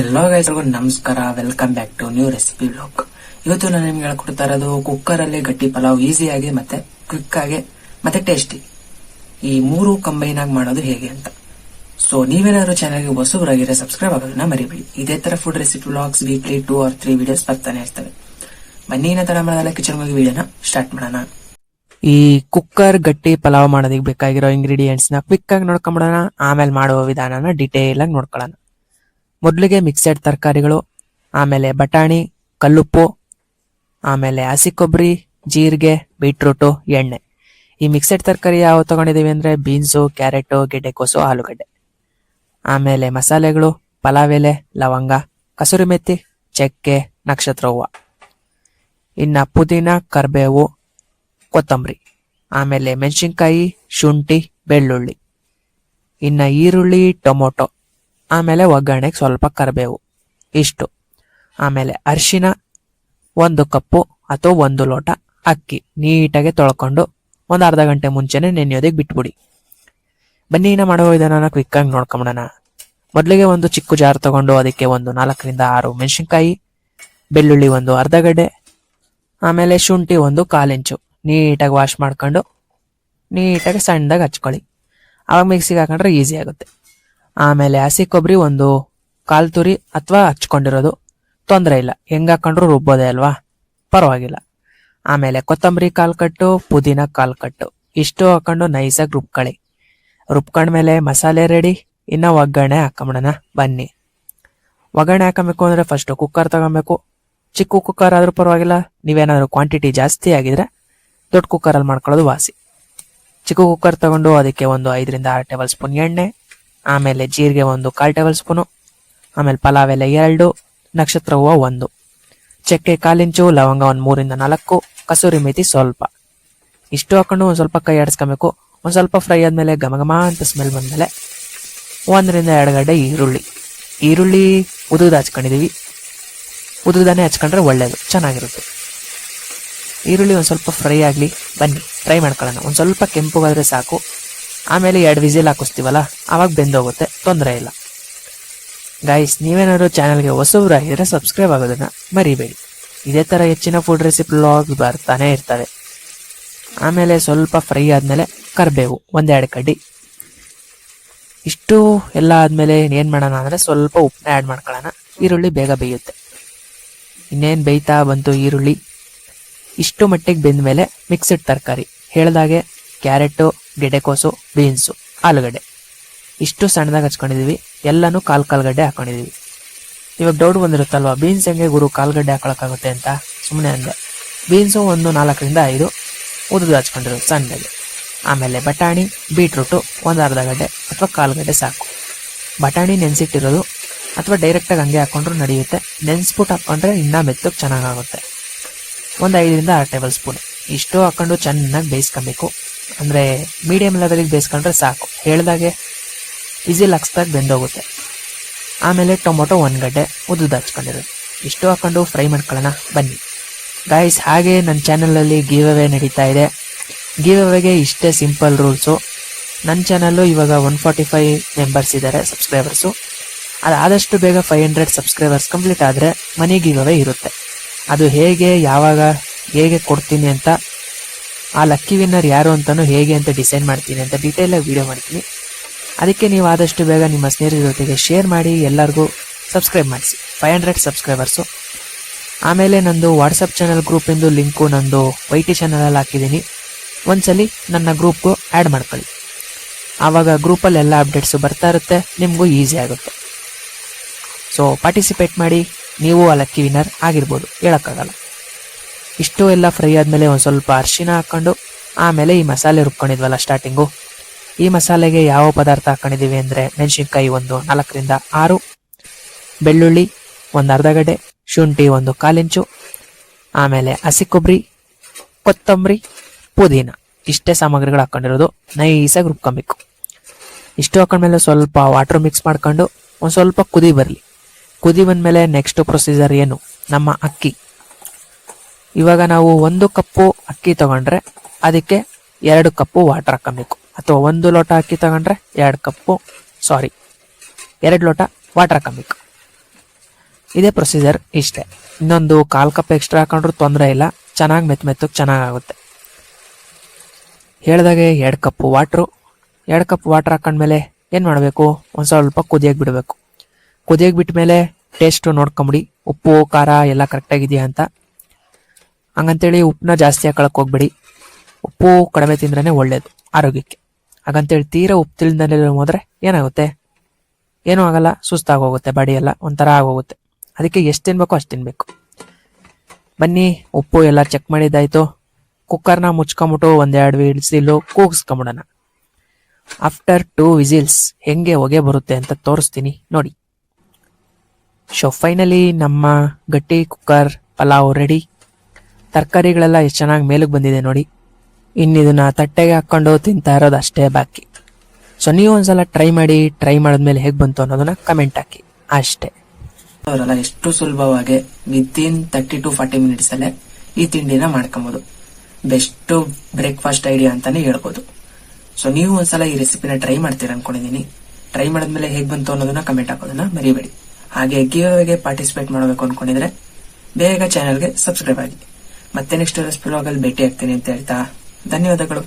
Hello guys, ನಮಸ್ಕಾರ. Welcome back to new recipe vlog. ಇವತ್ತು ನಾನು ನಿಮ್ಗೆ ಹೇಳ್ಕೊಡ್ತಾ ಇರೋದು ಕುಕ್ಕರ್ ಅಲ್ಲಿ ಗಟ್ಟಿ ಪಲಾವ್ ಈಸಿಯಾಗಿ ಮತ್ತೆ ಕ್ವಿಕ್ ಆಗಿ ಮತ್ತೆ ಟೇಸ್ಟಿ ಈ ಮೂರು ಕಂಬೈನ್ ಆಗಿ ಮಾಡೋದು ಹೇಗೆ ಅಂತ. ಸೊ ನೀವೇನಾದ್ರು ಚಾನಲ್ಗೆ ಹೊಸಬರಾಗಿದ್ರೆ ಸಬ್ಸ್ಕ್ರೈಬ್ ಆಗೋದನ್ನ ಮರಿಬೇಡಿ. ಇದೇ ತರ food recipe vlogs weekly 2 or 3 videos ಬರ್ತಾನೆ ಇರ್ತವೆ. ಬನ್ನಿ ತರ ಮಾಡೋದಲ್ಲ, ಕಿಚನ್ ಹೋಗಿ ವಿಡಿಯೋನ ಸ್ಟಾರ್ಟ್ ಮಾಡೋಣ. ಈ ಕುಕ್ಕರ್ ಗಟ್ಟಿ ಪಲಾವ್ ಮಾಡೋದಕ್ಕೆ ಬೇಕಾಗಿರೋ ಇಂಗ್ರೀಡಿಯೆಂಟ್ಸ್ ನ ಕ್ವಿಕ್ ಆಗಿ ನೋಡ್ಕೊಂಬಿಡೋಣ. ಆಮೇಲೆ ಮಾಡುವ ವಿಧಾನನ ಡೀಟೇಲ್ ಆಗಿ ನೋಡ್ಕೊಳ್ಳೋಣ. ಮೊದಲಿಗೆ ಮಿಕ್ಸೆಡ್ ತರಕಾರಿಗಳು, ಆಮೇಲೆ ಬಟಾಣಿ, ಕಲ್ಲುಪ್ಪು, ಆಮೇಲೆ ಹಸಿ ಕೊಬ್ಬರಿ, ಜೀರಿಗೆ, ಬೀಟ್ರೂಟು, ಎಣ್ಣೆ. ಈ ಮಿಕ್ಸೆಡ್ ತರಕಾರಿ ಯಾವ ತಗೊಂಡಿದೀವಿ ಅಂದ್ರೆ ಬೀನ್ಸು, ಕ್ಯಾರೆಟು, ಗೆಡ್ಡೆಕೋಸು, ಆಲೂಗಡ್ಡೆ. ಆಮೇಲೆ ಮಸಾಲೆಗಳು ಪಲಾವ್ ಎಲೆ, ಲವಂಗ, ಕಸೂರಿ ಮೆಥಿ, ಚಕ್ಕೆ, ನಕ್ಷತ್ರ ಹೂವು. ಇನ್ನ ಪುದೀನ, ಕರ್ಬೇವು, ಕೊತ್ತಂಬರಿ. ಆಮೇಲೆ ಮೆಣಸಿನ್ಕಾಯಿ, ಶುಂಠಿ, ಬೆಳ್ಳುಳ್ಳಿ. ಇನ್ನ ಈರುಳ್ಳಿ, ಟೊಮೊಟೊ. ಆಮೇಲೆ ಒಗ್ಗರಣೆಗೆ ಸ್ವಲ್ಪ ಕರಿಬೇವು, ಇಷ್ಟು. ಆಮೇಲೆ ಅರಿಶಿನ 1 ಕಪ್ಪು ಅಥವಾ 1 ಲೋಟ ಅಕ್ಕಿ ನೀಟಾಗಿ ತೊಳ್ಕೊಂಡು ಒಂದು ಅರ್ಧ ಗಂಟೆ ಮುಂಚೆನೆ ನೆನೆಯೋದಕ್ಕೆ ಬಿಟ್ಬಿಡಿ. ಬನ್ನಿ ಇನ್ನ ಮಾಡುವ ವಿಧಾನ ಕ್ವಿಕ್ ಆಗಿ ನೋಡ್ಕೊಂಬಿಡೋಣ. ಮೊದಲಿಗೆ ಒಂದು ಚಿಕ್ಕ ಜಾರ್ ತಗೊಂಡು ಅದಕ್ಕೆ ಒಂದು 4 ರಿಂದ 6 ಮೆಣಸಿನ್ಕಾಯಿ, ಬೆಳ್ಳುಳ್ಳಿ ಒಂದು ಅರ್ಧ ಗಡ್ಡೆ, ಆಮೇಲೆ ಶುಂಠಿ ಒಂದು 1/4 ಇಂಚು ನೀಟಾಗಿ ವಾಶ್ ಮಾಡ್ಕೊಂಡು ನೀಟಾಗಿ ಸಣ್ಣದಾಗಿ ಹಚ್ಕೊಳ್ಳಿ. ಅವಾಗ ಮಿಕ್ಸಿಗೆ ಹಾಕೊಂಡ್ರೆ ಈಸಿ ಆಗುತ್ತೆ. ಆಮೇಲೆ ಹಸಿ ಕೊಬ್ಬರಿ ಒಂದು 1/4 ತುರಿ ಅಥವಾ ಹಚ್ಕೊಂಡಿರೋದು, ತೊಂದರೆ ಇಲ್ಲ, ಹೆಂಗ್ ಹಾಕೊಂಡ್ರು ರುಬ್ಬೋದೇ ಅಲ್ವಾ, ಪರವಾಗಿಲ್ಲ. ಆಮೇಲೆ ಕೊತ್ತಂಬರಿ 1/4 ಕಟ್ಟು, ಪುದೀನ 1/4 ಕಟ್ಟು, ಇಷ್ಟು ಹಾಕೊಂಡು ನೈಸಾಗಿ ರುಬ್ಕೊಳ್ಳಿ. ರುಬ್ಕೊಂಡ್ಮೇಲೆ ಮಸಾಲೆ ರೆಡಿ. ಇನ್ನ ಒಗ್ಗರಣೆ ಹಾಕೊಂಬಿಡೋಣ ಬನ್ನಿ. ಒಗ್ಗರಣೆ ಹಾಕಬೇಕು ಅಂದ್ರೆ ಫಸ್ಟ್ ಕುಕ್ಕರ್ ತಗೊಬೇಕು. ಚಿಕ್ಕ ಕುಕ್ಕರ್ ಆದ್ರೂ ಪರವಾಗಿಲ್ಲ, ನೀವೇನಾದ್ರೂ ಕ್ವಾಂಟಿಟಿ ಜಾಸ್ತಿ ಆಗಿದ್ರೆ ದೊಡ್ಡ ಕುಕ್ಕರಲ್ಲಿ ಮಾಡ್ಕೊಳ್ಳೋದು ವಾಸಿ. ಚಿಕ್ಕ ಕುಕ್ಕರ್ ತಗೊಂಡು ಅದಕ್ಕೆ ಒಂದು 5 ರಿಂದ 6 ಟೇಬಲ್ ಸ್ಪೂನ್ ಎಣ್ಣೆ, ಆಮೇಲೆ ಜೀರಿಗೆ ಒಂದು 1/4 ಟೇಬಲ್ ಸ್ಪೂನು, ಆಮೇಲೆ ಪಲಾವ್ ಎಲೆ 2, ನಕ್ಷತ್ರ ಹೂವು 1, ಚಕ್ಕೆ 1/4 ಇಂಚು, ಲವಂಗ ಒಂದು 3 ರಿಂದ 4, ಕಸೂರಿ ಮೇಥಿ ಸ್ವಲ್ಪ. ಇಷ್ಟು ಹಾಕೊಂಡು ಒಂದ್ ಸ್ವಲ್ಪ ಕೈ ಆಡಿಸ್ಕೊಬೇಕು. ಒಂದ್ ಸ್ವಲ್ಪ ಫ್ರೈ ಆದ್ಮೇಲೆ ಘಮ ಅಂತ ಸ್ಮೆಲ್ ಬಂದ್ಮೇಲೆ 1 ರಿಂದ 2 ಗಡ್ಡೆ ಈರುಳ್ಳಿ ಉದುದ ಹಚ್ಕೊಂಡಿದೀವಿ. ಉದುದಾನೆ ಹಚ್ಕೊಂಡ್ರೆ ಒಳ್ಳೇದು, ಚೆನ್ನಾಗಿರುತ್ತೆ. ಈರುಳ್ಳಿ ಒಂದ್ ಸ್ವಲ್ಪ ಫ್ರೈ ಆಗ್ಲಿ, ಬನ್ನಿ ಫ್ರೈ ಮಾಡ್ಕೊಳ್ಳೋಣ. ಒಂದ್ ಸ್ವಲ್ಪ ಕೆಂಪುಗಾದ್ರೆ ಸಾಕು. ಆಮೇಲೆ 2 ವಿಸಿಲ್ ಹಾಕಿಸ್ತೀವಲ್ಲ, ಅವಾಗ ಬೆಂದೋಗುತ್ತೆ, ತೊಂದರೆ ಇಲ್ಲ. ಗೈಸ್, ನೀವೇನಾದ್ರು ಚಾನಲ್ಗೆ ಹೊಸಬ್ರಾಗಿದ್ರೆ ಸಬ್ಸ್ಕ್ರೈಬ್ ಆಗೋದನ್ನ ಮರಿಬೇಡಿ. ಇದೇ ತರ ಹೆಚ್ಚಿನ ಫುಡ್ ರೆಸಿಪಿ ವ್ಲಾಗ್ ಬರ್ತಾನೆ ಇರ್ತವೆ. ಆಮೇಲೆ ಸ್ವಲ್ಪ ಫ್ರೈ ಆದ್ಮೇಲೆ ಕರ್ಬೇವು 1-2 ಕಡ್ಡಿ. ಇಷ್ಟು ಎಲ್ಲ ಆದ್ಮೇಲೆ ಏನ್ ಮಾಡೋಣ ಅಂದ್ರೆ ಸ್ವಲ್ಪ ಉಪ್ಪನ್ನ ಆ್ಯಡ್ ಮಾಡ್ಕೊಳ್ಳೋಣ. ಈರುಳ್ಳಿ ಬೇಗ ಬೇಯುತ್ತೆ. ಇನ್ನೇನ್ ಬೇಯ್ತಾ ಬಂತು ಈರುಳ್ಳಿ. ಇಷ್ಟು ಮಟ್ಟಿಗೆ ಬೆಂದ್ಮೇಲೆ ಮಿಕ್ಸೆಡ್ ತರಕಾರಿ ಹೇಳ್ದಾಗೆ ಕ್ಯಾರೆಟು, ಗೆಡ್ಡೆಕೋಸು, ಬೀನ್ಸು, ಆಲೂಗಡ್ಡೆ ಇಷ್ಟು ಸಣ್ಣದಾಗಿ ಹಚ್ಕೊಂಡಿದೀವಿ. ಎಲ್ಲಾನು 1/4 ಗಡ್ಡೆ ಹಾಕೊಂಡಿದೀವಿ. ಇವಾಗ ಡೌಟ್ ಬಂದಿರುತ್ತಲ್ವಾ, ಬೀನ್ಸ್ ಹೆಂಗೆ ಗುರು 1/4 ಗಡ್ಡೆ ಹಾಕೊಳಕ್ಕಾಗುತ್ತೆ ಅಂತ. ಸುಮ್ಮನೆ ಅಂದೆ. ಬೀನ್ಸು ಒಂದು 4 ರಿಂದ 5 ಉದುದು ಹಚ್ಕೊಂಡಿರೋದು ಸಣ್ಣಗೆ. ಆಮೇಲೆ ಬಟಾಣಿ, ಬೀಟ್ರೂಟು ಒಂದು ಅರ್ಧ ಗಡ್ಡೆ ಅಥವಾ 1/4 ಗಡ್ಡೆ ಸಾಕು. ಬಟಾಣಿ ನೆನ್ಸಿಟ್ಟಿರೋದು ಅಥವಾ ಡೈರೆಕ್ಟಾಗಿ ಹಂಗೆ ಹಾಕೊಂಡ್ರು ನಡೆಯುತ್ತೆ. ನೆನ್ಸ್ಬಿಟ್ಟು ಹಾಕೊಂಡ್ರೆ ಇನ್ನೂ ಮೆತ್ತಗೆ ಚೆನ್ನಾಗಾಗುತ್ತೆ. ಒಂದು 5 ರಿಂದ 6 ಟೇಬಲ್ ಸ್ಪೂನ್ ಇಷ್ಟು ಹಾಕೊಂಡು ಚೆನ್ನಾಗಿ ಬೇಯಿಸ್ಕೊಬೇಕು. ಅಂದ್ರೆ ಮೀಡಿಯಂ ಲೆವೆಲ್ಗೆ ಬೇಯಿಸ್ಕೊಂಡ್ರೆ ಸಾಕು. ಹೇಳ್ದಾಗೆ ವಿಸಿಲ್ ಹಾಕ್ಸ್ದಾಗ ಬೆಂದೋಗುತ್ತೆ. ಆಮೇಲೆ ಟೊಮೊಟೊ 1 ಗಡ್ಡೆ ಉದ್ದುದ ಹಚ್ಕೊಂಡಿರೋದು, ಇಷ್ಟು ಹಾಕೊಂಡು ಫ್ರೈ ಮಾಡ್ಕೊಳ್ಳೋಣ ಬನ್ನಿ. ಗೈಸ್, ಹಾಗೆ ನನ್ನ ಚಾನಲಲ್ಲಿ ಗಿವ್ ಅವೇ ನಡೀತಾ ಇದೆ. ಗಿವ್ ಅವೇಗೆ ಇಷ್ಟೇ ಸಿಂಪಲ್ ರೂಲ್ಸು. ನನ್ನ ಚಾನಲ್ಲು ಇವಾಗ 145 ಮೆಂಬರ್ಸ್ ಇದ್ದಾರೆ, ಸಬ್ಸ್ಕ್ರೈಬರ್ಸು. ಅದಾದಷ್ಟು ಬೇಗ 500 ಸಬ್ಸ್ಕ್ರೈಬರ್ಸ್ ಕಂಪ್ಲೀಟ್ ಆದರೆ ಮನಿ ಗಿವ್ ಅವೇ ಇರುತ್ತೆ. ಅದು ಹೇಗೆ, ಯಾವಾಗ, ಹೇಗೆ ಕೊಡ್ತೀನಿ ಅಂತ, ಆ ಲಕ್ಕಿ ವಿನ್ನರ್ ಯಾರು ಅಂತಾನು ಹೇಗೆ ಅಂತ ಡಿಸೈಡ್ ಮಾಡ್ತೀನಿ ಅಂತ ಡೀಟೇಲ್ ಆಗಿ ವಿಡಿಯೋ ಮಾಡ್ತೀನಿ. ಅದಕ್ಕೆ ನೀವು ಆದಷ್ಟು ಬೇಗ ನಿಮ್ಮ ಸ್ನೇಹಿತರ ಜೊತೆಗೆ ಶೇರ್ ಮಾಡಿ, ಎಲ್ಲರಿಗೂ ಸಬ್ಸ್ಕ್ರೈಬ್ ಮಾಡಿಸಿ. 500 ಸಬ್ಸ್ಕ್ರೈಬರ್ಸು. ಆಮೇಲೆ ನಂದು ವಾಟ್ಸಪ್ ಚಾನಲ್ ಗ್ರೂಪಿಂದು ಲಿಂಕು ನಂದು YT ಚಾನಲಲ್ಲಿ ಹಾಕಿದ್ದೀನಿ. ಒಂದ್ಸಲಿ ನನ್ನ ಗ್ರೂಪ್ಗೂ ಆ್ಯಡ್ ಮಾಡ್ಕೊಳ್ಳಿ. ಆವಾಗ ಗ್ರೂಪಲ್ಲಿ ಎಲ್ಲ ಅಪ್ಡೇಟ್ಸು ಬರ್ತಾ ಇರುತ್ತೆ, ನಿಮಗೂ ಈಸಿ ಆಗುತ್ತೆ. ಸೊ ಪಾರ್ಟಿಸಿಪೇಟ್ ಮಾಡಿ, ನೀವು ಆ ಲಕ್ಕಿ ವಿನ್ನರ್ ಆಗಿರ್ಬೋದು, ಹೇಳೋಕ್ಕಾಗಲ್ಲ. ಇಷ್ಟು ಎಲ್ಲ ಫ್ರೈ ಆದಮೇಲೆ ಒಂದು ಸ್ವಲ್ಪ ಅರಿಶಿನ ಹಾಕ್ಕೊಂಡು, ಆಮೇಲೆ ಈ ಮಸಾಲೆ ರುಬ್ಕೊಂಡಿದ್ವಲ್ಲ ಸ್ಟಾರ್ಟಿಂಗು, ಈ ಮಸಾಲೆಗೆ ಯಾವ ಪದಾರ್ಥ ಹಾಕೊಂಡಿದ್ದೀವಿ ಅಂದರೆ ಮೆಣಸಿನ್ಕಾಯಿ ಒಂದು 4 ರಿಂದ 6, ಬೆಳ್ಳುಳ್ಳಿ ಒಂದು ಅರ್ಧ ಗಡ್ಡೆ, ಶುಂಠಿ ಒಂದು 1/4 ಇಂಚು, ಆಮೇಲೆ ಹಸಿ ಕೊಬ್ಬರಿ, ಕೊತ್ತಂಬರಿ, ಪುದೀನ ಇಷ್ಟೇ ಸಾಮಗ್ರಿಗಳು ಹಾಕೊಂಡಿರೋದು. ನೈಸಾಗಿ ರುಬ್ಕೊಬೇಕು. ಇಷ್ಟು ಹಾಕೊಂಡ್ಮೇಲೆ ಸ್ವಲ್ಪ ವಾಟರ್ ಮಿಕ್ಸ್ ಮಾಡ್ಕೊಂಡು ಒಂದು ಸ್ವಲ್ಪ ಕುದಿ ಬರಲಿ. ಕುದಿ ಬಂದಮೇಲೆ ನೆಕ್ಸ್ಟ್ ಪ್ರೊಸೀಜರ್ ಏನು, ನಮ್ಮ ಅಕ್ಕಿ. ಇವಾಗ ನಾವು 1 ಕಪ್ಪು ಅಕ್ಕಿ ತಗೊಂಡ್ರೆ ಅದಕ್ಕೆ 2 ಕಪ್ಪು ವಾಟರ್ ಹಾಕಬೇಕು. ಅಥವಾ 1 ಲೋಟ ಅಕ್ಕಿ ತಗೊಂಡ್ರೆ 2 ಲೋಟ ವಾಟರ್ ಹಾಕಬೇಕು. ಇದೇ ಪ್ರೊಸೀಜರ್ ಇಷ್ಟೇ. ಇನ್ನೊಂದು 1/4 ಕಪ್ ಎಕ್ಸ್ಟ್ರಾ ಹಾಕೊಂಡ್ರು ತೊಂದರೆ ಇಲ್ಲ, ಚೆನ್ನಾಗಿ ಮೆತ್ತಗೆ ಚೆನ್ನಾಗಾಗುತ್ತೆ. ಹೇಳ್ದಾಗೆ 2 ಕಪ್ ವಾಟ್ರು. 2 ಕಪ್ ವಾಟರ್ ಹಾಕೊಂಡ್ಮೇಲೆ ಏನು ಮಾಡಬೇಕು, ಒಂದು ಸ್ವಲ್ಪ ಕುದಿಯಕ್ಕೆ ಬಿಡಬೇಕು. ಕುದಿಯಕ್ಕೆ ಬಿಟ್ಟ ಮೇಲೆ ಟೇಸ್ಟು ನೋಡ್ಕೊಂಬಿಡಿ, ಉಪ್ಪು ಖಾರ ಎಲ್ಲ ಕರೆಕ್ಟಾಗಿದೆಯಾ ಅಂತ. ಹಂಗಂತೇಳಿ ಉಪ್ಪನ್ನ ಜಾಸ್ತಿ ಹಾಕೊಳಕ್ಕೆ ಹೋಗ್ಬೇಡಿ, ಉಪ್ಪು ಕಡಿಮೆ ತಿಂದ್ರೇ ಒಳ್ಳೇದು ಆರೋಗ್ಯಕ್ಕೆ. ಹಾಗಂತೇಳಿ ತೀರಾ ಉಪ್ಪು ತಿಳಿದಲ್ಲೇ ಹೋದ್ರೆ ಏನಾಗುತ್ತೆ, ಏನೂ ಆಗಲ್ಲ, ಸುಸ್ತಾಗೋಗುತ್ತೆ, ಬಾಡಿ ಎಲ್ಲ ಒಂಥರ ಆಗೋಗುತ್ತೆ. ಅದಕ್ಕೆ ಎಷ್ಟು ತಿನ್ಬೇಕು ಅಷ್ಟು ತಿನ್ಬೇಕು. ಬನ್ನಿ, ಉಪ್ಪು ಎಲ್ಲ ಚೆಕ್ ಮಾಡಿದ್ದಾಯ್ತು. ಕುಕ್ಕರ್ನ ಮುಚ್ಕೊಂಬಿಟ್ಟು 1-2 ವಿಸಿಲು ಕೂಗಿಸ್ಕೊಂಬಿಡೋಣ. ಆಫ್ಟರ್ 2 ವಿಸಿಲ್ಸ್ ಹೆಂಗೆ ಹೊಗೆ ಬರುತ್ತೆ ಅಂತ ತೋರಿಸ್ತೀನಿ ನೋಡಿ. ಫೈನಲಿ ನಮ್ಮ ಗಟ್ಟಿ ಕುಕ್ಕರ್ ಪಲಾವ್ ರೆಡಿ. ತರಕಾರಿಗಳೆಲ್ಲ ಎಷ್ಟು ಚೆನ್ನಾಗಿ ಮೇಲಕ್ಕೆ ಬಂದಿದೆ ನೋಡಿ. ಇನ್ನಿದನ್ನ ತಟ್ಟೆಗೆ ಹಾಕೊಂಡು ತಿಂತಾ ಇರೋದು ಅಷ್ಟೇ ಬಾಕಿ. ನೀವು ಒಂದ್ಸಲ ಟ್ರೈ ಮಾಡಿದ್ಮೇಲೆ ಹೇಗೆ ಬಂತು ಅನ್ನೋದನ್ನ ಕಮೆಂಟ್ ಹಾಕಿ ಅಷ್ಟೇ. ಅವರೆಲ್ಲ ಎಷ್ಟು ಸುಲಭವಾಗಿ ವಿತಿನ್ 30 to 40 ಮಿನಿಟ್ಸ್ ಅಲ್ಲೇ ಈ ತಿಂಡಿನ ಮಾಡ್ಕೊಬಹುದು. ಬೆಸ್ಟ್ ಬ್ರೇಕ್ಫಾಸ್ಟ್ ಐಡಿಯಾ ಅಂತಾನೆ ಹೇಳ್ಬೋದು. ನೀವು ಒಂದ್ಸಲ ಈ ರೆಸಿಪಿನ ಟ್ರೈ ಮಾಡ್ತೀರಾ ಅನ್ಕೊಂಡಿದೀನಿ. ಟ್ರೈ ಮಾಡಿದ್ಮೇಲೆ ಹೇಗ್ ಬಂತು ಅನ್ನೋದನ್ನ ಕಮೆಂಟ್ ಹಾಕೋದನ್ನ ಮರಿಬೇಡಿ. ಹಾಗೆ ಗಿವ್ಅವೇಗೆ ಪಾರ್ಟಿಸಿಪೇಟ್ ಮಾಡಬೇಕು ಅನ್ಕೊಂಡಿದ್ರೆ ಬೇಗ ಚಾನೆಲ್ಗೆ ಸಬ್ಸ್ಕ್ರೈಬ್ ಆಗಿ. ಮತ್ತೆ ನೆಕ್ಸ್ಟ್ ರೆಸಿಪಿ ವ್ಲಾಗ್ ಅಲ್ಲಿ ಭೇಟಿ ಆಗ್ತೀನಿ ಅಂತ ಹೇಳ್ತಾ ಧನ್ಯವಾದಗಳು.